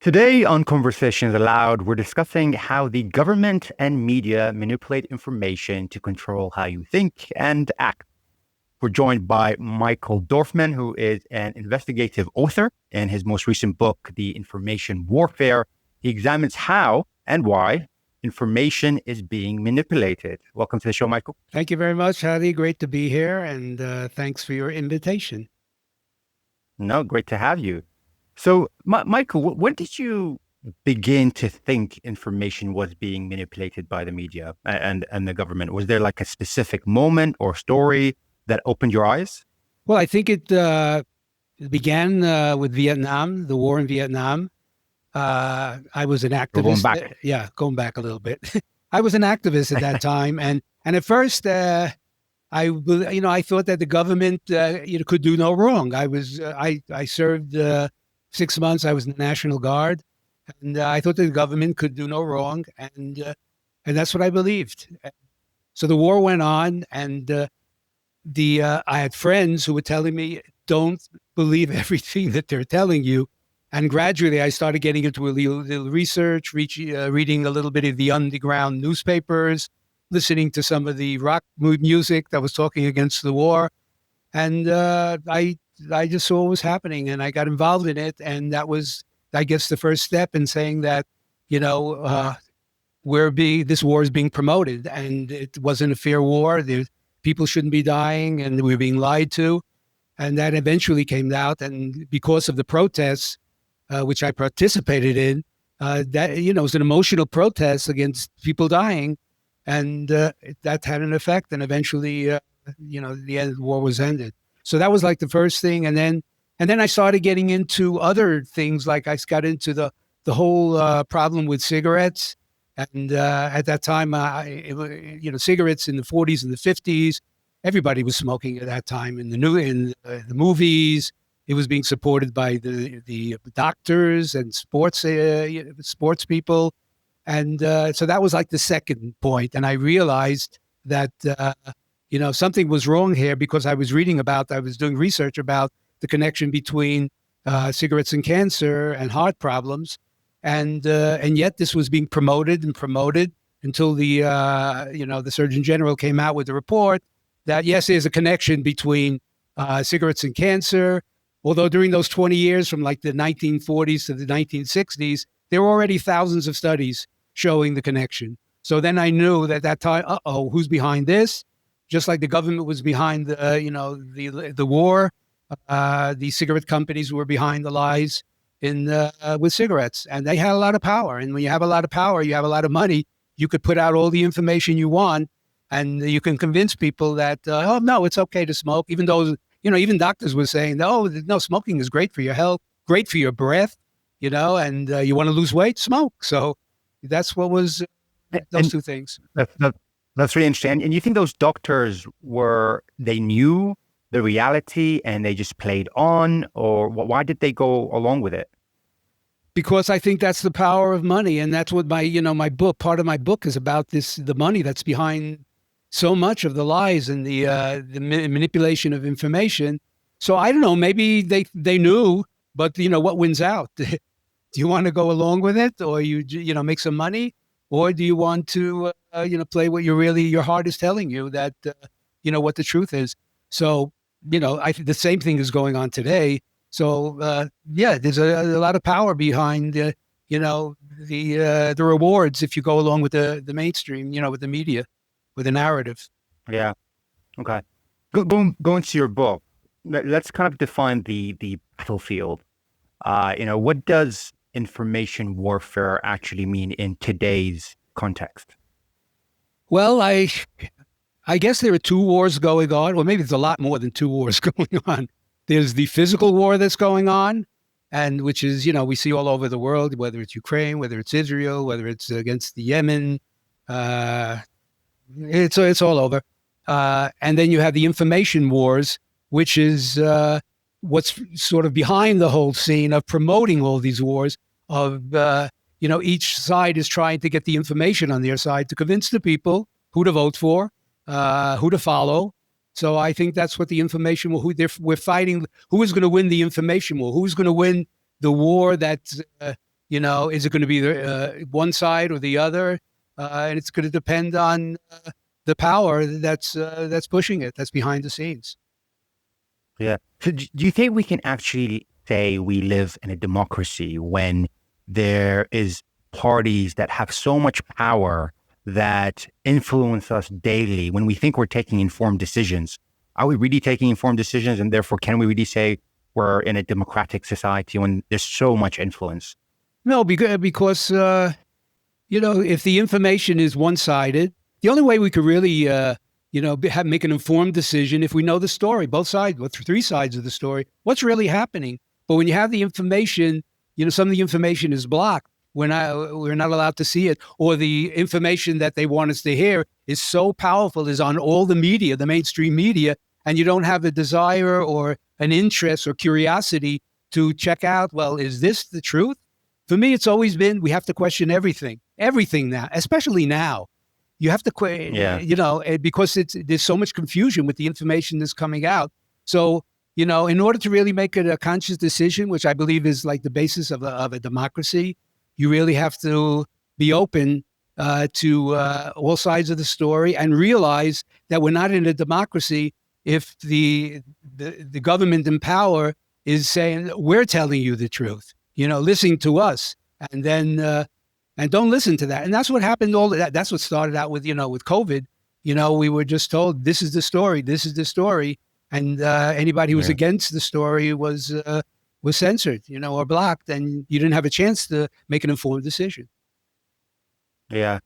Today on Conversations Aloud, we're discussing how the government and media manipulate information to control how you think and act. We're joined by Michael Dorfman, who is an investigative author. In his most recent book, The Information Warfare, he examines how and why information is being manipulated. Welcome to the show, Michael. Thank you very much, Hadi. Great to be here, and thanks for your invitation. No, great to have you. So, Michael, when did you begin to think information was being manipulated by the media and the government? Was there like a specific moment or story that opened your eyes? Well, I think it began with Vietnam, the war in Vietnam. I was an activist. Going back. Going back a little bit. I was an activist at that time, and at first, I thought that the government could do no wrong. I served 6 months. I was in the National Guard, and I thought that the government could do no wrong, and that's what I believed. So the war went on, and I had friends who were telling me, "Don't believe everything that they're telling you." And gradually, I started getting into a little research, reading a little bit of the underground newspapers, listening to some of the rock music that was talking against the war. And I just saw what was happening, and I got involved in it. And that was, I guess, the first step in saying that, this war is being promoted, and it wasn't a fair war. People shouldn't be dying, and we were being lied to. And that eventually came out. And because of the protests, which I participated in, it was an emotional protest against people dying. And that had an effect. And eventually, the end of the war was ended. So that was like the first thing. And then I started getting into other things. Like I got into the whole problem with cigarettes. And at that time, cigarettes in the 40s and the 50s, everybody was smoking at that time. In the movies, it was being supported by the doctors and sports people. And so that was like the second point. And I realized that, something was wrong here, because I was doing research about the connection between cigarettes and cancer and heart problems. And yet this was being promoted until the Surgeon General came out with a report that, yes, there's a connection between cigarettes and cancer. Although during those 20 years from like the 1940s to the 1960s, there were already thousands of studies showing the connection. So then I knew that time, who's behind this? Just like the government was behind the war, the cigarette companies were behind the lies with cigarettes, and they had a lot of power. And when you have a lot of power, you have a lot of money. You could put out all the information you want, and you can convince people that no, it's okay to smoke, even though even doctors were saying, no, smoking is great for your health, great for your breath, and you want to lose weight, smoke. So that's what was those two things. That's really interesting. And you think those doctors they knew the reality and they just played on, or why did they go along with it? Because I think that's the power of money. And that's what part of my book is about, the money that's behind so much of the lies and the manipulation of information. So I don't know, maybe they knew, but what wins out? Do you want to go along with it, or you make some money, or do you want to play what your heart is telling you, that what the truth is? So I think the same thing is going on today. So there's a lot of power behind the rewards if you go along with the mainstream, with the media, with the narrative. Yeah. Okay. Going to your book, let's kind of define the battlefield. What does information warfare actually mean in today's context? Well, I guess there are two wars going on. Well, maybe there's a lot more than two wars going on. There's the physical war that's going on, and which is, we see all over the world, whether it's Ukraine, whether it's Israel, whether it's against the Yemen. It's all over. And then you have the information wars, which is what's sort of behind the whole scene of promoting all these wars of, each side is trying to get the information on their side to convince the people who to vote for, who to follow. So I think that's what the information war, we're fighting, who is going to win the information war, who's going to win the war that's Is it going to be one side or the other? And it's going to depend on the power that's pushing it, that's behind the scenes. Yeah. So do you think we can actually say we live in a democracy when there is parties that have so much power that influence us daily when we think we're taking informed decisions? Are we really taking informed decisions? And therefore, can we really say we're in a democratic society when there's so much influence? No, because if the information is one-sided, the only way we could really, make an informed decision if we know the story, both sides, three sides of the story, what's really happening. But when you have the information, some of the information is blocked. We're not allowed to see it, or the information that they want us to hear is so powerful, is on all the media, the mainstream media, and you don't have a desire or an interest or curiosity to check out, well, is this the truth? For me, it's always been, we have to question everything now, especially now. You have to, because there's so much confusion with the information that's coming out. So, in order to really make it a conscious decision, which I believe is like the basis of a democracy, you really have to be open to all sides of the story and realize that we're not in a democracy if the government in power is saying, we're telling you the truth, listening to us, and then and don't listen to that. And that's what happened. That's what started out with, with COVID. We were just told, this is the story, this is the story. And anybody who was against the story was censored, or blocked, and you didn't have a chance to make an informed decision. Yeah.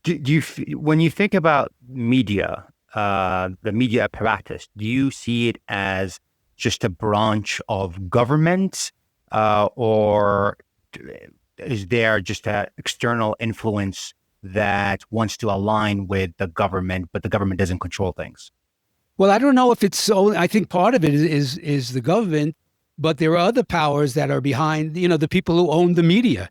Do you, when you think about media, the media apparatus, do you see it as just a branch of government, or is there just an external influence that wants to align with the government, but the government doesn't control things? Well, I don't know if it's so. I think part of it is the government, but there are other powers that are behind, the people who own the media.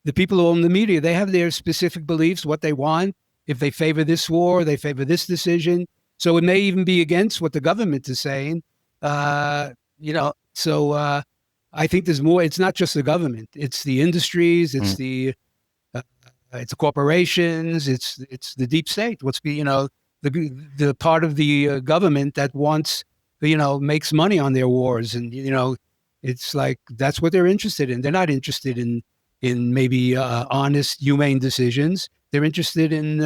The people who own the media, they have their specific beliefs, what they want. If they favor this war, they favor this decision. So it may even be against what the government is saying. So I think there's more. It's not just the government. It's the industries. It's the corporations. It's the deep state. The part of the government that wants, makes money on their wars, and it's like that's what they're interested in. They're not interested in maybe honest, humane decisions. They're interested in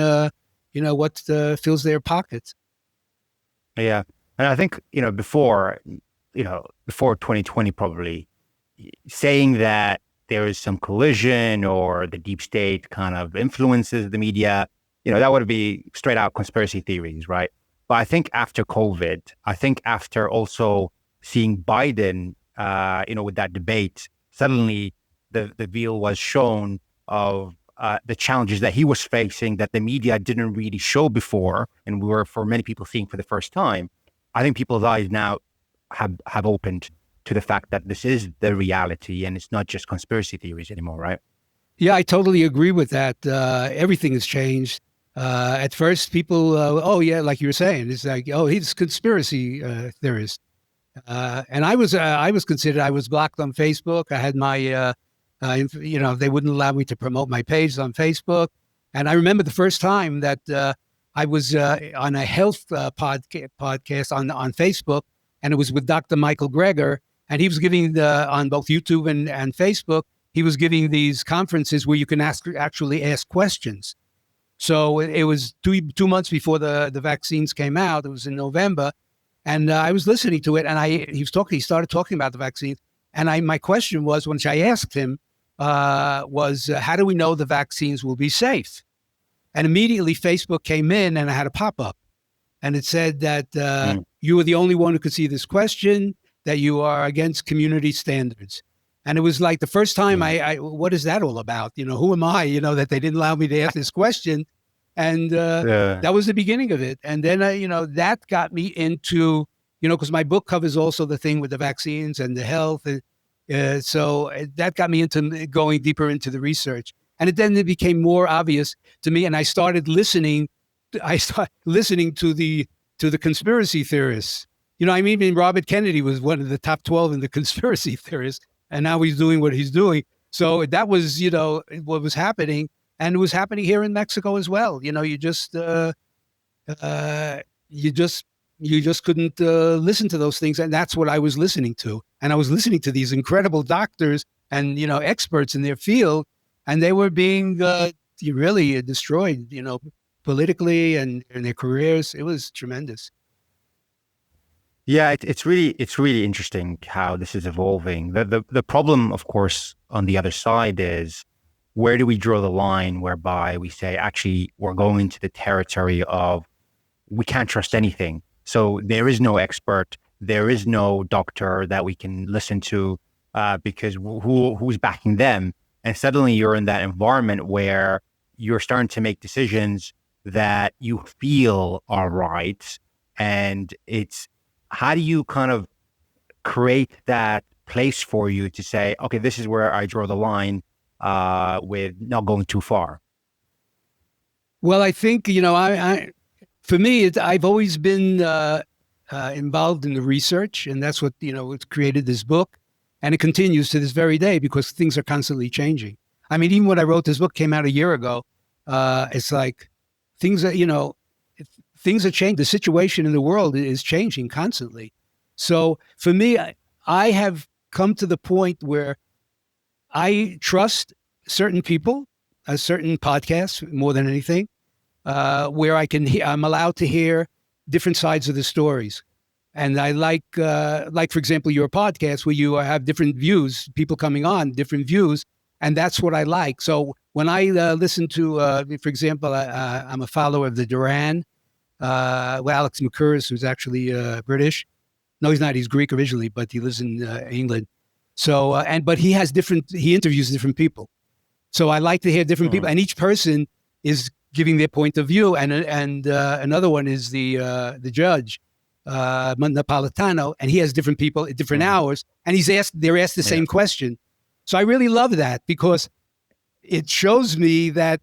what fills their pockets. Yeah, and I think before 2020 probably, saying that there is some collision or the deep state kind of influences the media, that would be straight out conspiracy theories, right? But I think after COVID, after also seeing Biden, with that debate, suddenly the veil was shown of the challenges that he was facing that the media didn't really show before, and we were, for many people, seeing for the first time. I think people's eyes now have opened to the fact that this is the reality and it's not just conspiracy theories anymore, right? Yeah, I totally agree with that. Everything has changed. At first, people, like you were saying, it's like, he's a conspiracy theorist. And I was considered, I was blocked on Facebook. I had my, they wouldn't allow me to promote my page on Facebook. And I remember the first time that I was on a health podcast on Facebook, and it was with Dr. Michael Greger. And he was giving on both YouTube and Facebook, he was giving these conferences where you can actually ask questions. So it was two months before the vaccines came out. It was in November. And I was listening to it, and he started talking about the vaccine. And my question was, which I asked him, was how do we know the vaccines will be safe? And immediately Facebook came in, and I had a pop-up. And it said that you were the only one who could see this question, that you are against community standards. And it was like the first time what is that all about? Who am I, that they didn't allow me to ask this question. And that was the beginning of it. And then, that got me into, because my book covers also the thing with the vaccines and the health. So that got me into going deeper into the research. And then it became more obvious to me. And I started listening. To the conspiracy theorists. Robert Kennedy was one of the top 12 in the conspiracy theorists. And now he's doing what he's doing. So that was, what was happening, and it was happening here in Mexico as well. Uh, you just you just couldn't listen to those things, and that's what I was listening to. And I was listening to these incredible doctors and experts in their field, and they were being really destroyed, politically and in their careers. It was tremendous. Yeah, it's really interesting how this is evolving. The problem, of course, on the other side is, where do we draw the line whereby we say, actually, we're going into the territory of we can't trust anything. So there is no expert, there is no doctor that we can listen to, because who's backing them? And suddenly you're in that environment where you're starting to make decisions that you feel are right, and it's, how do you kind of create that place for you to say, okay, this is where I draw the line, with not going too far? Well, I think, for me, I've always been involved in the research, and that's what, it's created this book. And it continues to this very day because things are constantly changing. I mean, even when I wrote this book, came out a year ago, it's like things are, things are changing. The situation in the world is changing constantly. So for me, I have come to the point where I trust certain people, certain podcasts more than anything, where I'm allowed to hear different sides of the stories. And I like for example, your podcast where you have different views, people coming on, different views. And that's what I like. So when I listen to, for example, I'm a follower of the Duran, Alex McCurris, who's actually British. No, he's not. He's Greek originally, but he lives in England. So, but he interviews different people. So I like to hear different people, and each person is giving their point of view. And another one is the judge, Napolitano, and he has different people at different hours, and they're asked the same question. So I really love that because it shows me that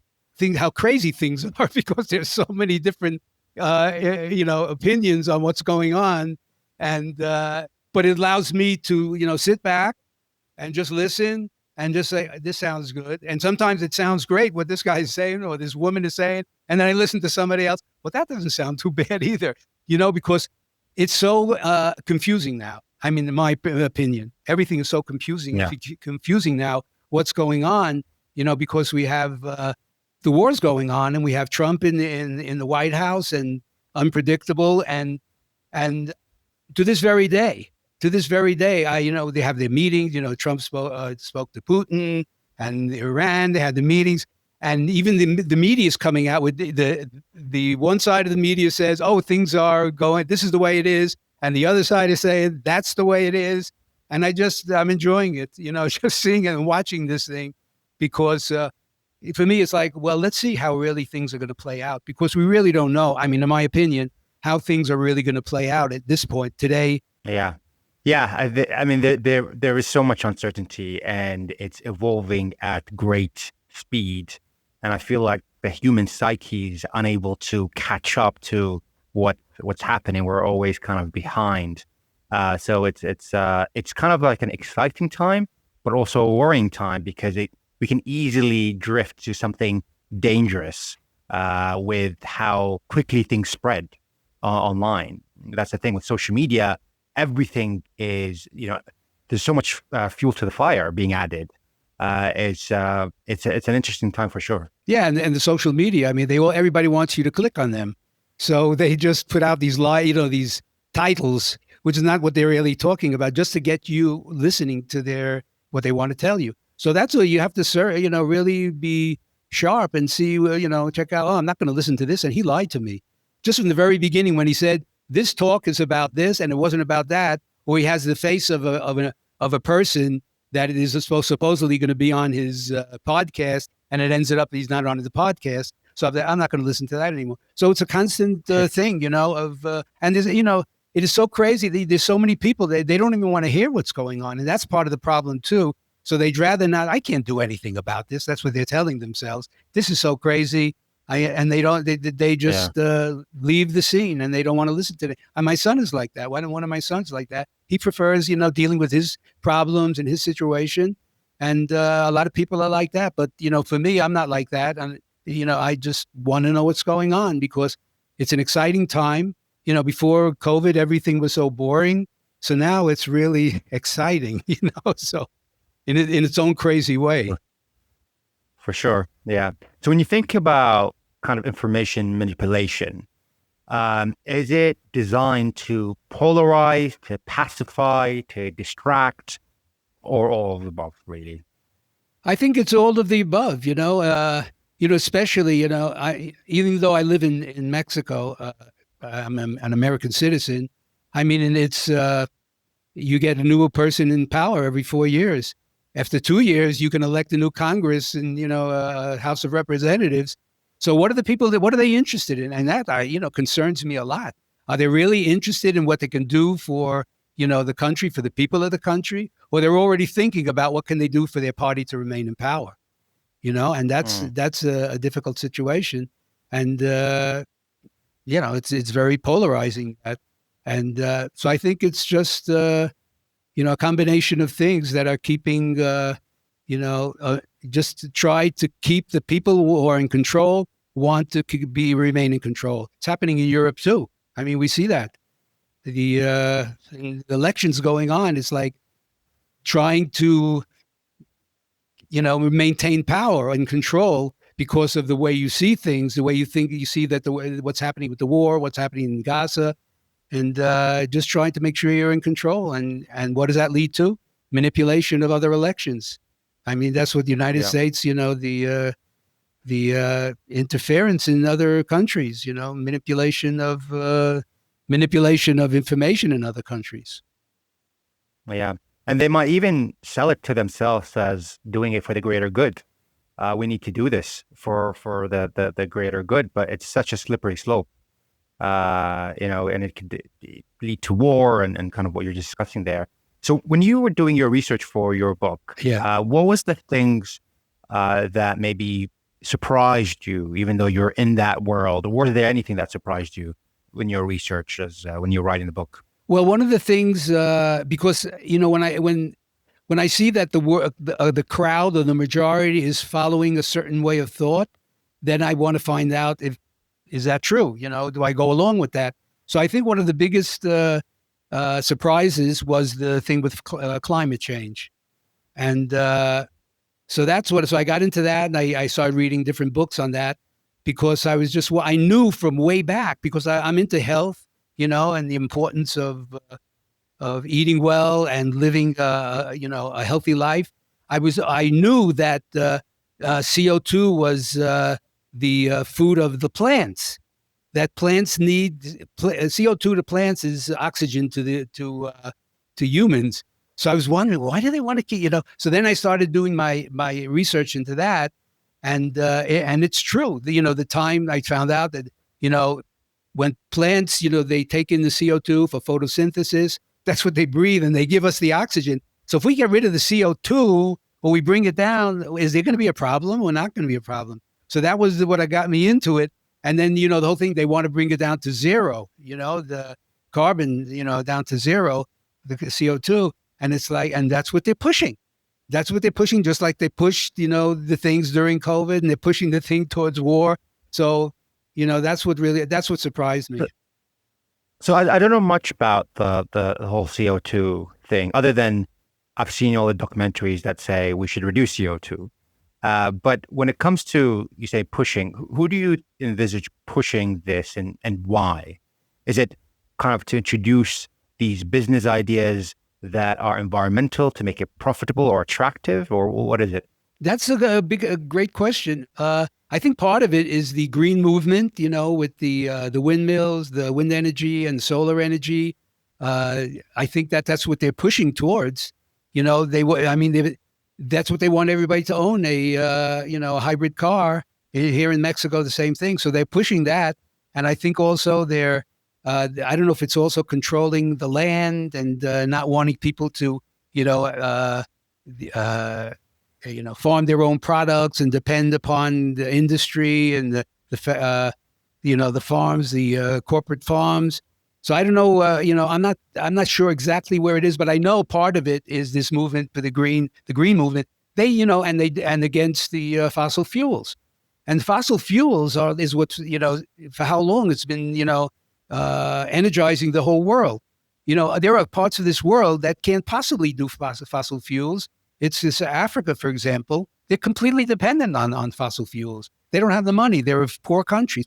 how crazy things are because there's so many different, opinions on what's going on. And, but it allows me to, sit back and just listen and just say, this sounds good. And sometimes it sounds great what this guy is saying or this woman is saying. And then I listen to somebody else. Well, that doesn't sound too bad either, because it's so confusing now. I mean, in my opinion, everything is so confusing now, what's going on, because we have the wars going on and we have Trump in the White House and unpredictable. And to this very day, they have their meetings. Trump spoke to Putin and Iran. They had the meetings, and even the media is coming out with the one side of the media says, "Oh, things are going. This is the way it is," and the other side is saying that's the way it is. And I'm enjoying it, just seeing it and watching this thing, because for me it's like, well, let's see how really things are going to play out, because we really don't know. I mean, in my opinion, how things are really going to play out at this point today. Yeah. I mean, there is so much uncertainty, and it's evolving at great speed. And I feel like the human psyche is unable to catch up to what's happening. We're always kind of behind. So it's kind of like an exciting time, but also a worrying time, because we can easily drift to something dangerous with how quickly things spread online. That's the thing with social media. Everything is, there's so much fuel to the fire being added. It's an interesting time for sure. Yeah, and the social media. I mean, everybody wants you to click on them, so they just put out these these titles, which is not what they're really talking about, just to get you listening to what they want to tell you. So that's what you have to, really be sharp and see, check out. Oh, I'm not going to listen to this, and he lied to me, just from the very beginning when he said this talk is about this and it wasn't about that, or he has the face of a person that is supposedly going to be on his podcast, and it ends up he's not on the podcast. So I'm not going to listen to that anymore. So it's a constant thing, and there's, it is so crazy. There's so many people they don't even want to hear what's going on, and that's part of the problem too. So they'd rather not. I can't do anything about this. That's what they're telling themselves. This is so crazy. And they don't. They just leave the scene, and they don't want to listen to it. And my son is like that. One of my sons like that. He prefers, dealing with his problems and his situation, And a lot of people are like that. But, for me, I'm not like that. And, I just want to know what's going on because it's an exciting time. Before COVID, everything was so boring. So now it's really exciting, so in its own crazy way. For sure. Yeah. So when you think about kind of information manipulation, is it designed to polarize, to pacify, to distract, or all of the above, really? I think it's all of the above, especially, even though I live in Mexico, I'm an American citizen. I mean, and it's, you get a new person in power every 4 years. After 2 years, you can elect a new Congress and, House of Representatives. So what are they interested in? And that, concerns me a lot. Are they really interested in what they can do for, the country, for the people of the country? Or they're already thinking about what can they do for their party to remain in power? And that's a difficult situation. And, it's very polarizing. And so I think it's just, a combination of things that are keeping, just to try to keep the people who are in control want to remain in control. It's happening in Europe too. I mean, we see that the elections going on. It's like trying to, maintain power and control because of the way you see things, the way you think you see that what's happening with the war, what's happening in Gaza, and just trying to make sure you're in control. And what does that lead to? Manipulation of other elections. I mean, that's what the United States, the interference in other countries, manipulation of information in other countries. Yeah. And they might even sell it to themselves as doing it for the greater good. We need to do this for the greater good, but it's such a slippery slope. And it could lead to war and kind of what you're discussing there. So when you were doing your research for your book, what was the things that maybe surprised you, even though you're in that world? Or was there anything that surprised you in your research when you were writing the book? Well, one of the things, because, when I see that the crowd or the majority is following a certain way of thought, then I want to find out is that true? Do I go along with that? So I think one of the biggest surprises was the thing with climate change. And so I got into that and I started reading different books on that because I knew from way back because I'm into health, and the importance of eating well and living, a healthy life. I knew that CO2 was the food of the plants. That plants need CO2 to plants is oxygen to humans. So I was wondering, why do they want to keep, So then I started doing my research into that, and it's true. The time I found out that when plants, they take in the CO2 for photosynthesis, that's what they breathe, and they give us the oxygen. So if we get rid of the CO2 or we bring it down, is there going to be a problem or not going to be a problem? So that was what got me into it. And then, the whole thing, they want to bring it down to zero, the carbon, down to zero, the CO2. And it's like, and that's what they're pushing. That's what they're pushing, just like they pushed, the things during COVID, and they're pushing the thing towards war. So, that's what surprised me. So I don't know much about the whole CO2 thing, other than I've seen all the documentaries that say we should reduce CO2. But when it comes to, you say, pushing, who do you envisage pushing this and why? Is it kind of to introduce these business ideas that are environmental to make it profitable or attractive, or what is it? That's a great question. I think part of it is the green movement, with the windmills, the wind energy and solar energy. I think that's what they're pushing towards. That's what they want everybody to own, a hybrid car. Here in Mexico, the same thing. So they're pushing that. And I think also they're, I don't know if it's also controlling the land and not wanting people to, farm their own products and depend upon the industry and the farms, the corporate farms. So I don't know, I'm not sure exactly where it is, but I know part of it is this movement for the green movement. and against the fossil fuels. And fossil fuels is what's, for how long it's been, energizing the whole world. There are parts of this world that can't possibly do fossil fuels. It's this Africa, for example. They're completely dependent on fossil fuels. They don't have the money. They're poor countries.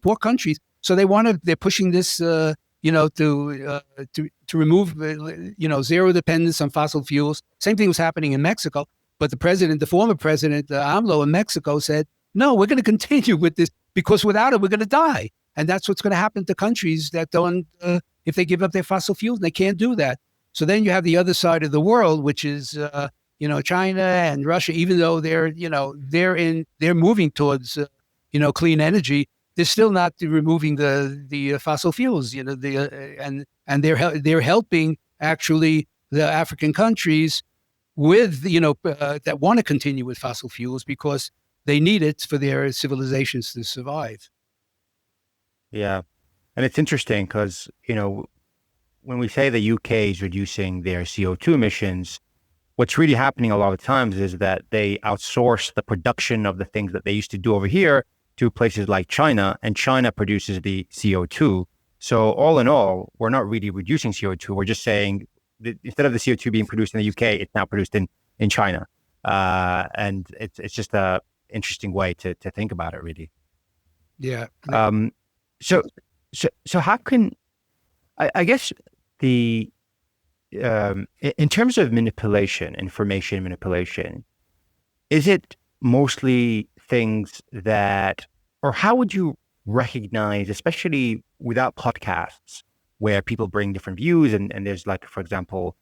So they're pushing this, to remove, zero dependence on fossil fuels. Same thing was happening in Mexico. But the former president, AMLO in Mexico said, no, we're going to continue with this because without it, we're going to die. And that's what's going to happen to countries that don't, if they give up their fossil fuels, they can't do that. So then you have the other side of the world, which is, China and Russia, even though they're moving towards, clean energy, they're still not removing the fossil fuels, and they're helping actually the African countries with, that want to continue with fossil fuels because they need it for their civilizations to survive. Yeah. And it's interesting because, when we say the UK is reducing their CO2 emissions, what's really happening a lot of times is that they outsource the production of the things that they used to do over here to places like China, and China produces the CO2. So all in all, we're not really reducing CO2. We're just saying that instead of the CO2 being produced in the UK, it's now produced in China. And it's just a interesting way to think about it, really. Yeah. So how can, I guess in terms of manipulation, information manipulation, is it mostly things that, or how would you recognize, especially without podcasts, where people bring different views and there's like, for example,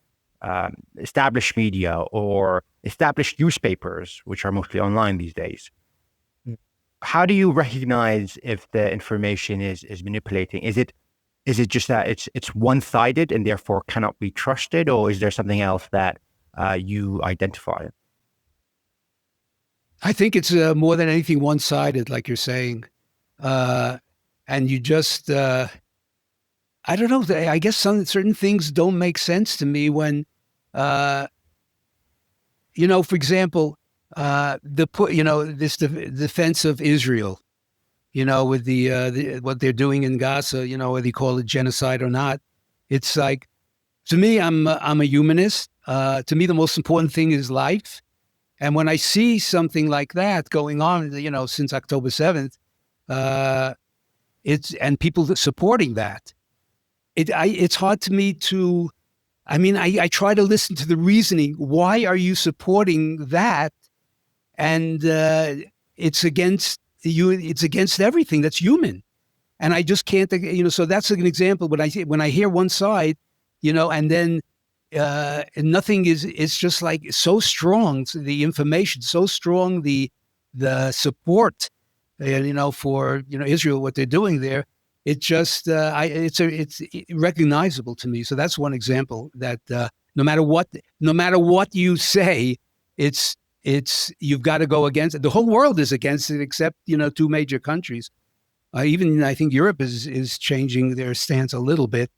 established media or established newspapers, which are mostly online these days. How do you recognize if the information is manipulating? Is it just that it's one-sided and therefore cannot be trusted, or is there something else that you identify? I think it's more than anything one-sided, like you're saying. And you just, I don't know, I guess certain things don't make sense to me when, for example, this defense of Israel, with the what they're doing in Gaza, whether you call it genocide or not. It's like, to me, I'm a humanist. To me, the most important thing is life. And when I see something like that going on, since October 7th, and people supporting that, it's hard to me to, I try to listen to the reasoning. Why are you supporting that? And it's against everything that's human. And I just can't, so that's an example. When I hear one side, and then nothing it's just like so strong, the information, so strong, the support, for, Israel, what they're doing there, it just, it's recognizable to me. So that's one example that no matter what you say, you've got to go against it. The whole world is against it, except, two major countries. Even I think Europe is changing their stance a little bit,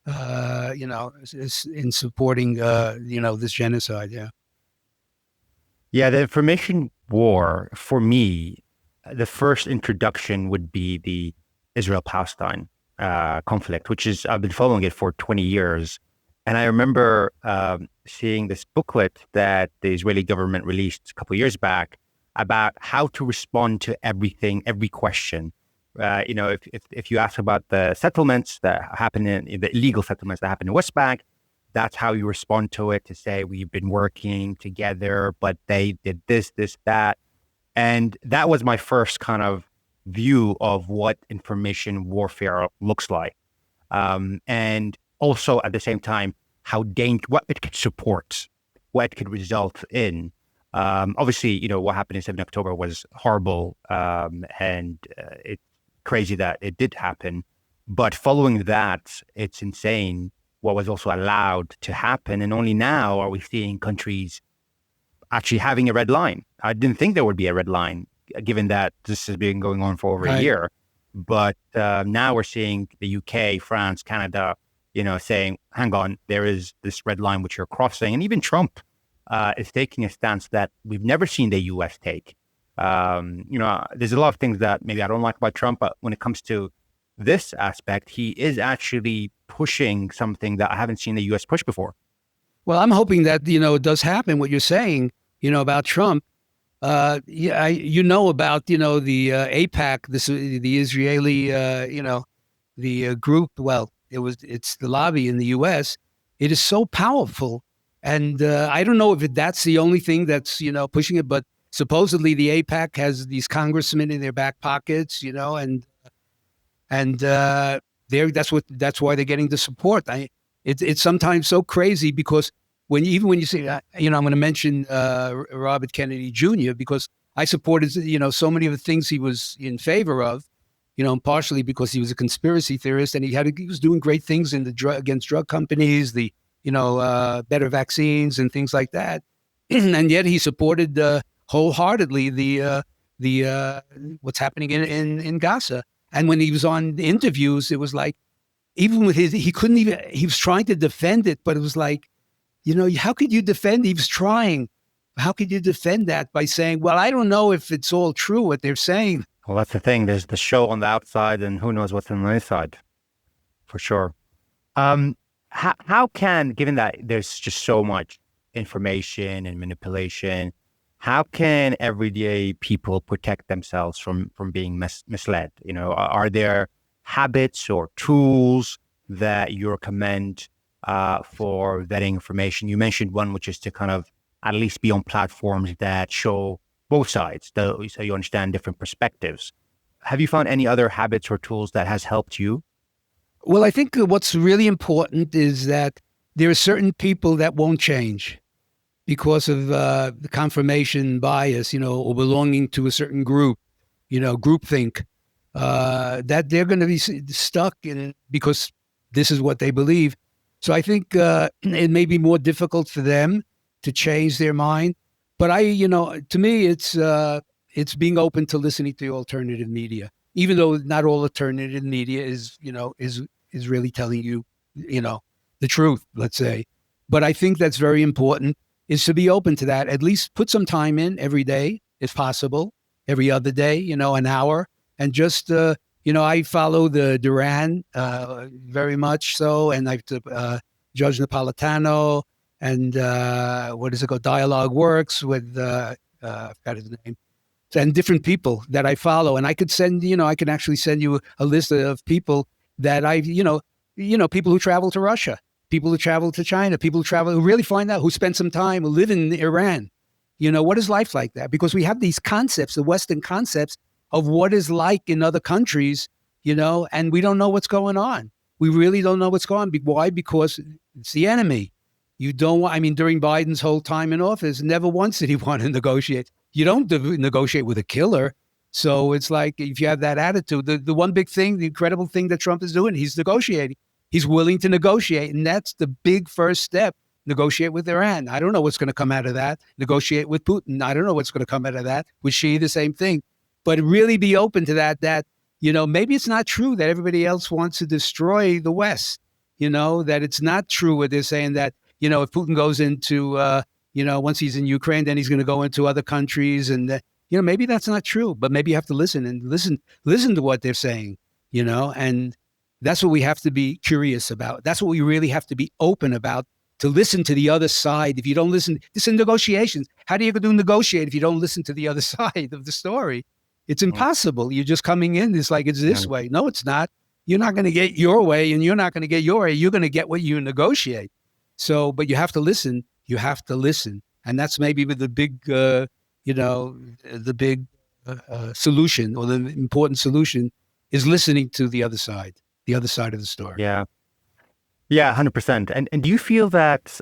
in supporting, this genocide. Yeah. Yeah, the information war, for me, the first introduction would be the Israel-Palestine conflict, which is, I've been following it for 20 years. And I remember seeing this booklet that the Israeli government released a couple of years back about how to respond to everything, every question. If you ask about the settlements that happen the illegal settlements that happen in West Bank, that's how you respond to it, to say we've been working together, but they did this, that. And that was my first kind of view of what information warfare looks like. And also at the same time, what it could support, what it could result in. Obviously, what happened in 7 October was horrible, and it's crazy that it did happen. But following that, it's insane what was also allowed to happen. And only now are we seeing countries actually having a red line. I didn't think there would be a red line, given that this has been going on for over a year. But now we're seeing the UK, France, Canada, saying, hang on, there is this red line which you're crossing. And even Trump is taking a stance that we've never seen the U.S. take. There's a lot of things that maybe I don't like about Trump, but when it comes to this aspect, he is actually pushing something that I haven't seen the U.S. push before. Well, I'm hoping that, it does happen, what you're saying, about Trump. About, the AIPAC, the Israeli, the group. Well, it's the lobby in the U.S. It is so powerful. And I don't know if that's the only thing that's, pushing it, but supposedly the AIPAC has these congressmen in their back pockets, and that's why they're getting the support. It's sometimes so crazy because when you say, I'm going to mention Robert Kennedy Jr. because I supported, so many of the things he was in favor of, partially because he was a conspiracy theorist and he was doing great things in against drug companies, the better vaccines and things like that, and yet he supported wholeheartedly the what's happening in Gaza. And when he was on interviews, it was like, even with he was trying to defend it, but it was like, how could you defend? He was trying. How could you defend that by saying, well, I don't know if it's all true what they're saying. Well, that's the thing. There's the show on the outside and who knows what's on the inside, for sure. How can, given that there's just so much information and manipulation, how can everyday people protect themselves from being misled? Are there habits or tools that you recommend for vetting information? You mentioned one, which is to kind of at least be on platforms that show both sides, so you understand different perspectives. Have you found any other habits or tools that has helped you? Well, I think what's really important is that there are certain people that won't change because of the confirmation bias, or belonging to a certain group, groupthink, that they're going to be stuck in because this is what they believe. So I think it may be more difficult for them to change their mind. But to me, it's being open to listening to alternative media, even though not all alternative media is really telling you, the truth, let's say. But I think that's very important, is to be open to that. At least put some time in every day, if possible, every other day, an hour. And just, I follow the Duran very much so. And I've Judge Napolitano and what is it called? Dialogue Works with, I forgot his name. And different people that I follow. And I could I can actually send you a list of people that people who travel to Russia, people who travel to China, people who really find out, who spend some time, who live in Iran. What is life like that? Because we have these concepts, the Western concepts of what is like in other countries, and we don't know what's going on. We really don't know what's going on. Why? Because it's the enemy. During Biden's whole time in office, never once did he want to negotiate. You don't negotiate with a killer. So it's like, if you have that attitude, the one big thing, the incredible thing that Trump is doing, he's negotiating. He's willing to negotiate. And that's the big first step. Negotiate with Iran. I don't know what's going to come out of that. Negotiate with Putin. I don't know what's going to come out of that. With Xi, the same thing. But really be open to that, maybe it's not true that everybody else wants to destroy the West, that it's not true what they're saying, that, if Putin goes into, once he's in Ukraine, then he's going to go into other countries. And, maybe that's not true, but maybe you have to listen to what they're saying, and that's what we have to be curious about. That's what we really have to be open about, to listen to the other side. If you don't listen, this is negotiations. How do you negotiate if you don't listen to the other side of the story? It's impossible. You're just coming in. It's like, it's this way. No, it's not. You're not going to get your way, and you're not going to get your way. You're going to get what you negotiate. So, but you have to listen. You have to listen. And that's maybe with the big, solution, or the important solution, is listening to the other side of the story. Yeah. Yeah, 100%. And do you feel that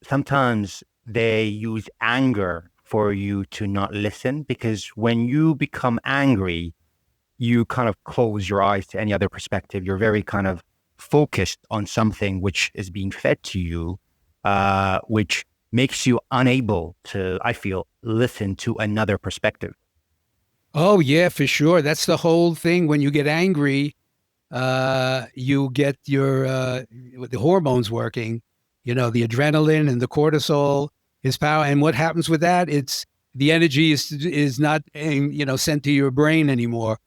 sometimes they use anger for you to not listen? Because when you become angry, you kind of close your eyes to any other perspective. You're very kind of focused on something which is being fed to you, which makes you unable to, I feel, listen to another perspective. Oh, yeah, for sure. That's the whole thing. When you get angry, you get your the hormones working, the adrenaline and the cortisol, is power. And what happens with that? It's the energy is not sent to your brain anymore.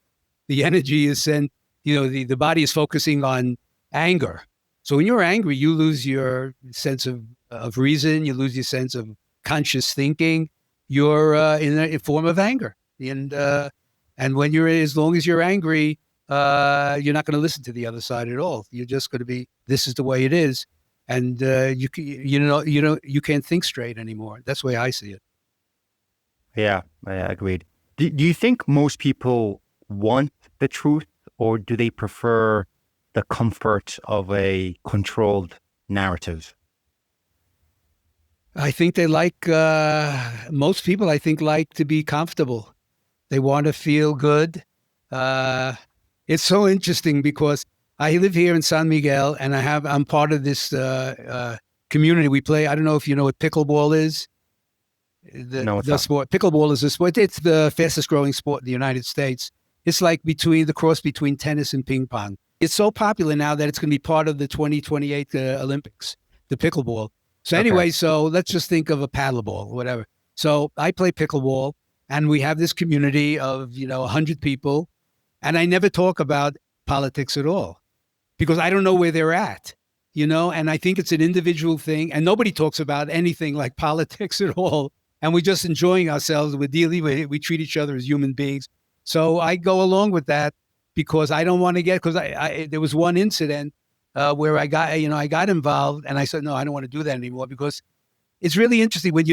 The energy is sent. The body is focusing on anger. So when you're angry, you lose your sense of reason. You lose your sense of conscious thinking. You're in a form of anger, and when as long as you're angry, you're not going to listen to the other side at all. You're just going to be, this is the way it is, and you can't think straight anymore. That's the way I see it. Yeah, I agreed. Do you think most people want the truth, or do they prefer the comfort of a controlled narrative? I think they like, most people, I think, like to be comfortable. They want to feel good. It's so interesting because I live here in San Miguel, and I'm part of this community. We play, I don't know if you know what pickleball is. No, it's The not. sport, pickleball is a sport. It's the fastest growing sport in the United States. It's like the cross between tennis and ping pong. It's so popular now that it's going to be part of the 2028 Olympics, the pickleball. So Okay. anyway, so let's just think of a paddleball or whatever. So I play pickleball, and we have this community of 100 people, and I never talk about politics at all because I don't know where they're at. And I think it's an individual thing, and nobody talks about anything like politics at all. And we're just enjoying ourselves. We treat each other as human beings. So I go along with that because I don't want to because there was one incident where I got involved, and I said, no, I don't want to do that anymore, because it's really interesting when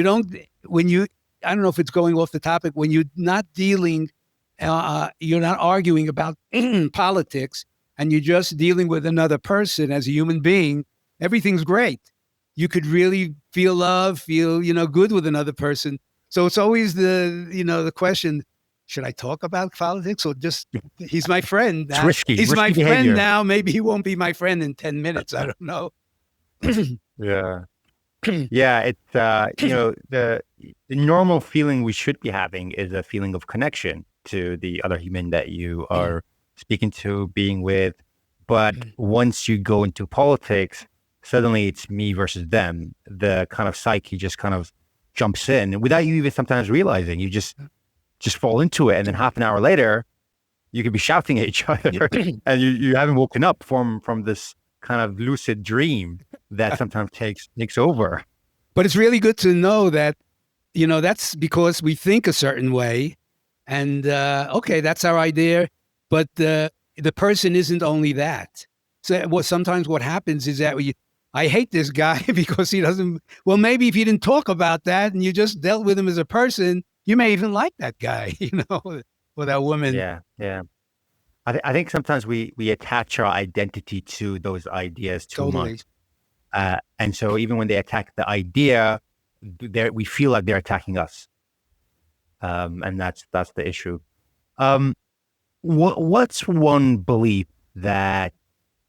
I don't know if it's going off the topic, when you're not dealing, you're not arguing about politics, and you're just dealing with another person as a human being, everything's great. You could really feel love, feel, good with another person. So it's always the question, should I talk about politics or just, he's my friend. It's risky. He's Risky my behavior. friend now. Maybe he won't be my friend in 10 minutes. I don't know. Yeah. Yeah, it's the normal feeling we should be having is a feeling of connection to the other human that you are speaking to, being with. But once you go into politics, suddenly it's me versus them. The kind of psyche just kind of jumps in without you even sometimes realizing. You just fall into it, and then half an hour later, you could be shouting at each other, and you haven't woken up from this kind of lucid dream that sometimes takes over. But it's really good to know that, that's because we think a certain way, and okay, that's our idea, but the person isn't only that. So sometimes what happens is that I hate this guy because he doesn't, well, maybe if you didn't talk about that and you just dealt with him as a person, you may even like that guy, or that woman. Yeah, yeah. I think sometimes we attach our identity to those ideas too much. And so even when they attack the idea, we feel like they're attacking us. And that's the issue. What's one belief that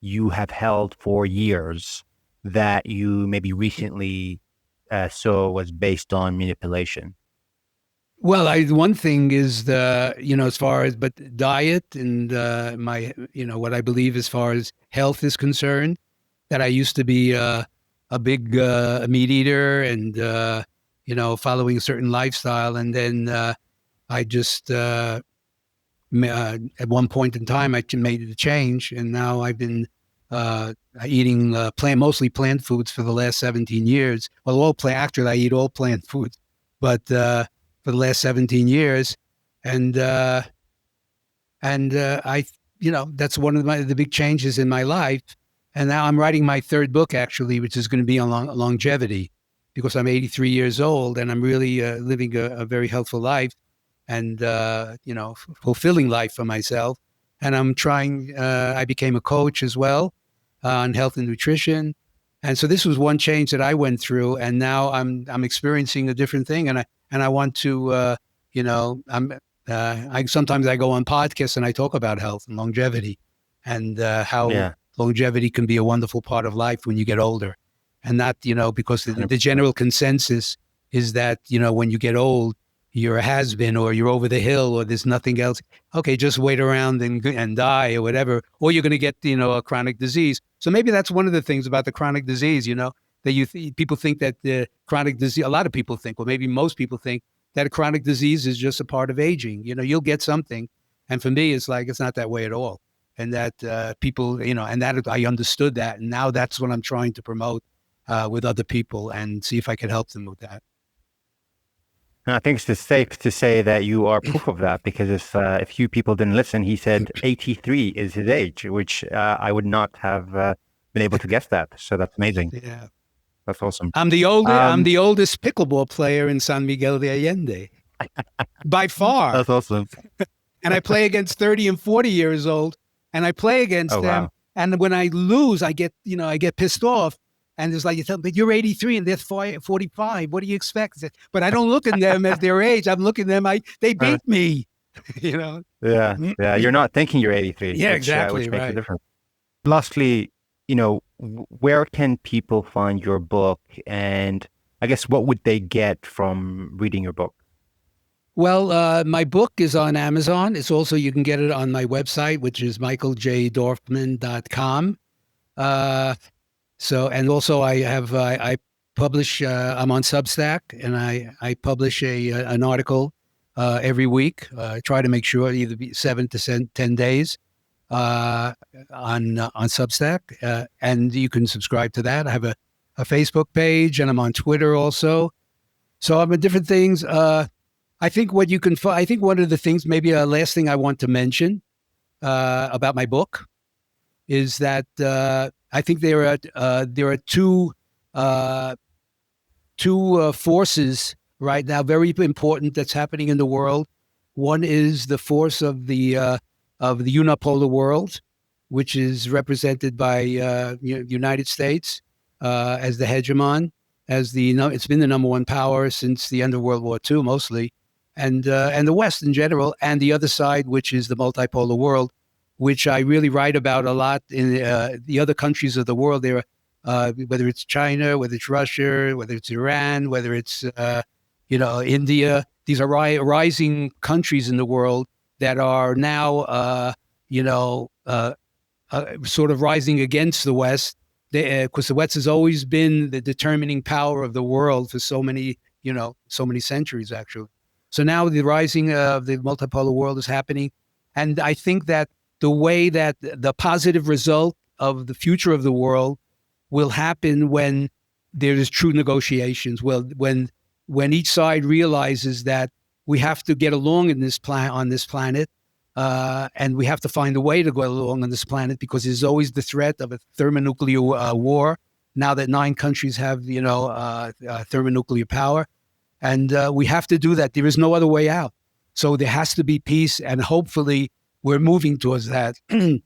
you have held for years that you maybe recently saw was based on manipulation? Well, one thing is as far as, but diet and my, what I believe as far as health is concerned, that I used to be a big meat eater and, following a certain lifestyle. And then I just, at one point in time, I made a change. And now I've been eating mostly plant foods for the last 17 years. Well, actually, I eat all plant foods, but for the last 17 years. And I, that's one of the big changes in my life. And now I'm writing my third book, actually, which is going to be on longevity, because I'm 83 years old and I'm really living a very healthful life and, fulfilling life for myself. And I'm trying, I became a coach as well on health and nutrition. And so this was one change that I went through, and now I'm experiencing a different thing. And I want to, sometimes I go on podcasts and I talk about health and longevity and how longevity can be a wonderful part of life when you get older. And not, because the general consensus is that, when you get old, you're a has-been or you're over the hill or there's nothing else. Okay, just wait around and die or whatever, or you're going to get, a chronic disease. So maybe that's one of the things about the chronic disease, that people think that the chronic disease, a lot of people think, well, maybe most people think that a chronic disease is just a part of aging. You'll get something. And for me, it's like, it's not that way at all. And that people, and that I understood that. And now that's what I'm trying to promote with other people and see if I can help them with that. And I think it's just safe to say that you are proof of that, because if few people didn't listen, he said 83 is his age, which I would not have been able to guess that. So that's amazing. Yeah. That's awesome. I'm the oldest pickleball player in San Miguel de Allende by far. That's awesome. And I play against 30 and 40 years old, and I play against them. Wow. And when I lose, I get pissed off. And it's like, but you're 83 and they're 45. What do you expect? But I don't look at them at their age. I'm looking at them. They beat me, Yeah. Yeah. You're not thinking you're 83. Yeah, exactly. Which makes right. a difference. Lastly, where can people find your book? And I guess what would they get from reading your book? Well, my book is on Amazon. It's also, you can get it on my website, which is michaeljdorfman.com. And also I publish, I'm on Substack, and I publish an article every week. I try to make sure either be 7 to 10 days on Substack. And you can subscribe to that. I have a Facebook page, and I'm on Twitter also. So I'm in different things. I think what you can I think one of the things, maybe a last thing I want to mention about my book is that I think there are two forces right now very important that's happening in the world. One is the force of the unipolar world, which is represented by United States as the hegemon, it's been the number one power since the end of World War II mostly, and the West in general, and the other side, which is the multipolar world, which I really write about a lot in the other countries of the world. There are, whether it's China, whether it's Russia, whether it's Iran, whether it's India. These are rising countries in the world that are now sort of rising against the West, because the West has always been the determining power of the world for so many centuries actually. So now the rising of the multipolar world is happening, and I think that the way that the positive result of the future of the world will happen when there is true negotiations. Well, when each side realizes that we have to get along on this planet, and we have to find a way to go along on this planet, because there's always the threat of a thermonuclear war. Now that 9 countries have thermonuclear power, and we have to do that. There is no other way out. So there has to be peace, and hopefully we're moving towards that. And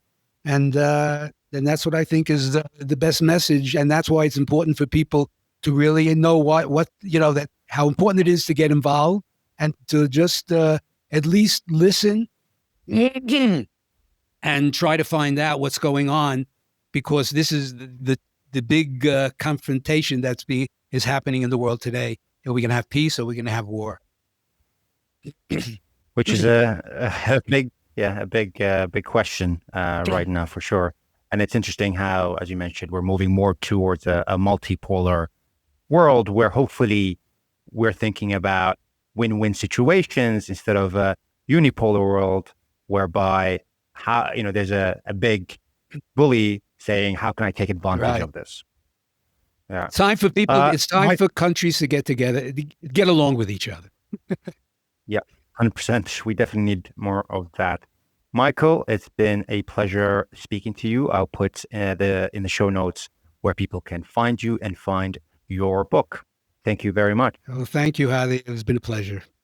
that's what I think is the best message. And that's why it's important for people to really know that how important it is to get involved and to just at least listen and try to find out what's going on, because this is the big confrontation is happening in the world today. Are we going to have peace, or are we going to have war? Which is a big question right now, for sure. And it's interesting how, as you mentioned, we're moving more towards a multipolar world, where hopefully we're thinking about win-win situations instead of a unipolar world, whereby there's a big bully saying, how can I take advantage of this? Yeah. Time for people. It's time for countries to get together, get along with each other. Yeah, 100%. We definitely need more of that. Michael, it's been a pleasure speaking to you. I'll put in the show notes where people can find you and find your book. Thank you very much. Oh, thank you, Hadi. It's been a pleasure.